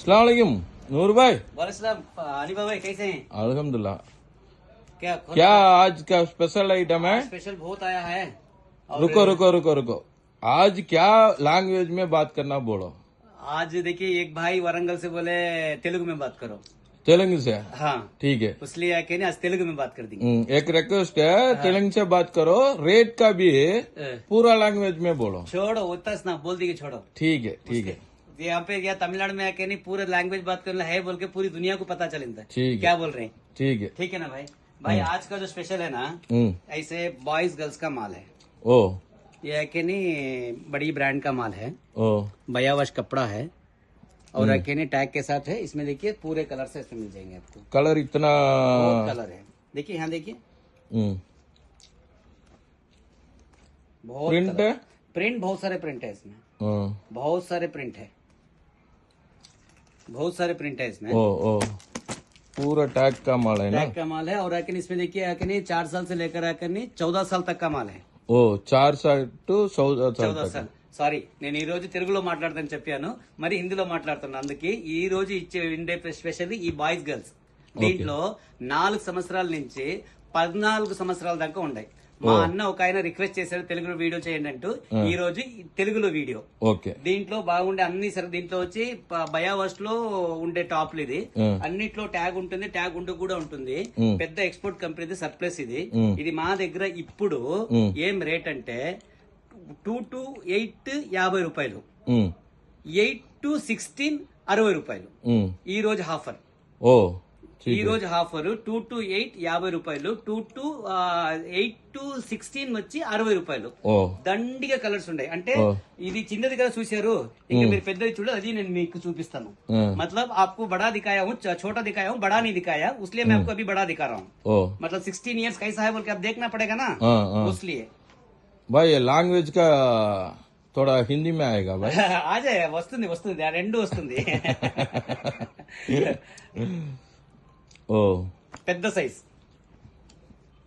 अस्सलाम वालेकुम नूर भाई। वालेकुम अली भाई, कैसे हैं? अल्हम्दुलिल्लाह। क्या क्या आज का स्पेशल आइटम है? स्पेशल बहुत आया है। और रुको रुको रुको रुको, आज क्या लैंग्वेज में बात करना बोलो। आज देखिए, एक भाई वरंगल से बोले तेलुगु में बात करो। तेलुगु से? हाँ, ठीक है। इसलिए कहने आज तेलुगु में बात कर देंगे। एक रिक्वेस्ट है, तेलुगु से बात करो, रेट का भी पूरा लैंग्वेज में बोलो। छोड़ो उतना ना बोल दी, छोड़ो। ठीक है ठीक है यहाँ पे क्या तमिलनाडु में आके नहीं, पूरे लैंग्वेज बात करना है बोल के पूरी दुनिया को पता चलता है। ठीक है। क्या बोल रहे हैं? ठीक है। ठीक है ना भाई। भाई आज का जो स्पेशल है ना, ऐसे बॉयज गर्ल्स का माल है। ओ ये है कि नहीं, बड़ी ब्रांड का माल है। ओ बयावश कपड़ा है और अकेले टैग के साथ है। इसमें देखिए पूरे कलर से इसमें मिल जाएंगे आपको। कलर इतना बहुत कलर है, देखिए यहाँ देखिए। बहुत प्रिंट कलर। है? प्रिंट बहुत सारे प्रिंट है इसमें। बहुत सारे प्रिंट है, बहुत सारे प्रिंट है इसमें। ओ ओ पूरा टैग का माल है ना? टैग का माल है। और आके इसमें देखिए, आके नहीं 4 साल से लेकर आकर नहीं 14 साल तक का माल है। ఓ 4 साल టు 14 సార్ సారీ, నేను ఈ రోజు తెలుగులో మాట్లాడతాను చెప్పాను, మరి హిందీలో మాట్లాడుతున్నాను. అందుకే ఈ రోజు ఇచ్చే ఇండే స్పెషల్ ఈ బాయ్స్ గర్ల్స్. దీంట్లో 4 సంవత్సరాల నుంచి 14 సంవత్సరాల దాకా ఉన్నాయి. మా అన్న ఒక ఆయన రిక్వెస్ట్ చేశాడు తెలుగులో వీడియో చేయండి అంటూ, ఈ రోజు తెలుగులో వీడియో. ఓకే. దీంట్లో బాగుండే అన్ని సరే, దీంట్లో వచ్చి బయావర్స్ లో ఉండే టాప్లు ఇది. అన్నిట్లో ట్యాగ్ ఉంటుంది, ట్యాగ్ ఉంటూ కూడా ఉంటుంది. పెద్ద ఎక్స్పోర్ట్ కంపెనీ సర్ప్లస్ ఇది. ఇది మా దగ్గర ఇప్పుడు ఏం రేట్ అంటే 2 to 8 50 రూపాయలు, 8 to 16 60 రూపాయలు. ఈ రోజు ఆఫర్. ఓ ఈ రోజు ఆఫర్ 2 to 8 50 రూపాయలు, 2 to 8 to 16 వచ్చి 60 రూపాయలు. దండిగా కలర్స్ ఉన్నాయి. అంటే ఇది చిన్నది కదా చూశారు, ఇంకా మీరు పెద్దది చూడ, అది నేను మీకు చూపిస్తాను. मतलब आपको बड़ा दिखाया हूँ, छोटा दिखाया हूँ, बड़ा नहीं दिखाया, उसलिए मैं आपको अभी बड़ा दिखा रहा हूँ. मतलब 16 ईयर्स कैसा है बोल के आप देखना पड़ेगा ना, इसलिए. भाई ये लैंग्वेज का थोड़ा हिंदी में आएगा भाई. आ जाए, వస్తుంది వస్తుంది, ఆ రెండు వస్తుంది. ओ పెద్ద సైజ్,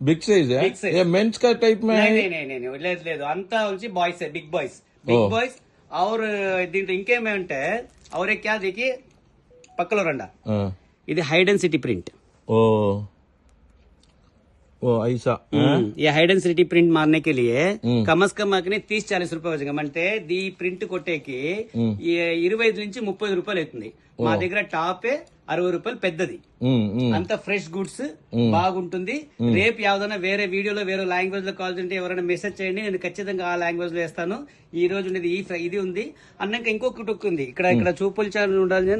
बिग साइज है. Big size. ये मेंस का टाइप में है? नहीं లేదు లేదు, అంతా వచ్చి boys, big boys, big boys. और దీంట్లో ఇంకేమంటే और एक क्या देखिए పక్కలో రండా, ఇది హై డెన్సిటీ ప్రింట్. ओ ओ ऐसा. ये हाई डेंसिटी प्रिंट मारने के लिए कम से कम 30-40 రూపాయలు వచ్చి, అంటే ఈ ప్రింట్ కొట్టేకి 25 నుంచి 30 రూపాయలు అవుతుంది. మా దగ్గర టాపే 60 రూపాయలు పెద్దది. అంత ఫ్రెష్ గుడ్స్ బాగుంటుంది. రేపు యావదన్నా వేరే వీడియోలో వేరే లాంగ్వేజ్ లో కాల్ ఉంటే ఎవరైనా మెసేజ్ చేయండి, నేను ఖచ్చితంగా ఆ లాంగ్వేజ్ లో వేస్తాను. ఈ రోజు ఇది ఉంది అన్నాక ఇంకొకటి ఉంది, ఇక్కడ చూపులు ఉండాలి.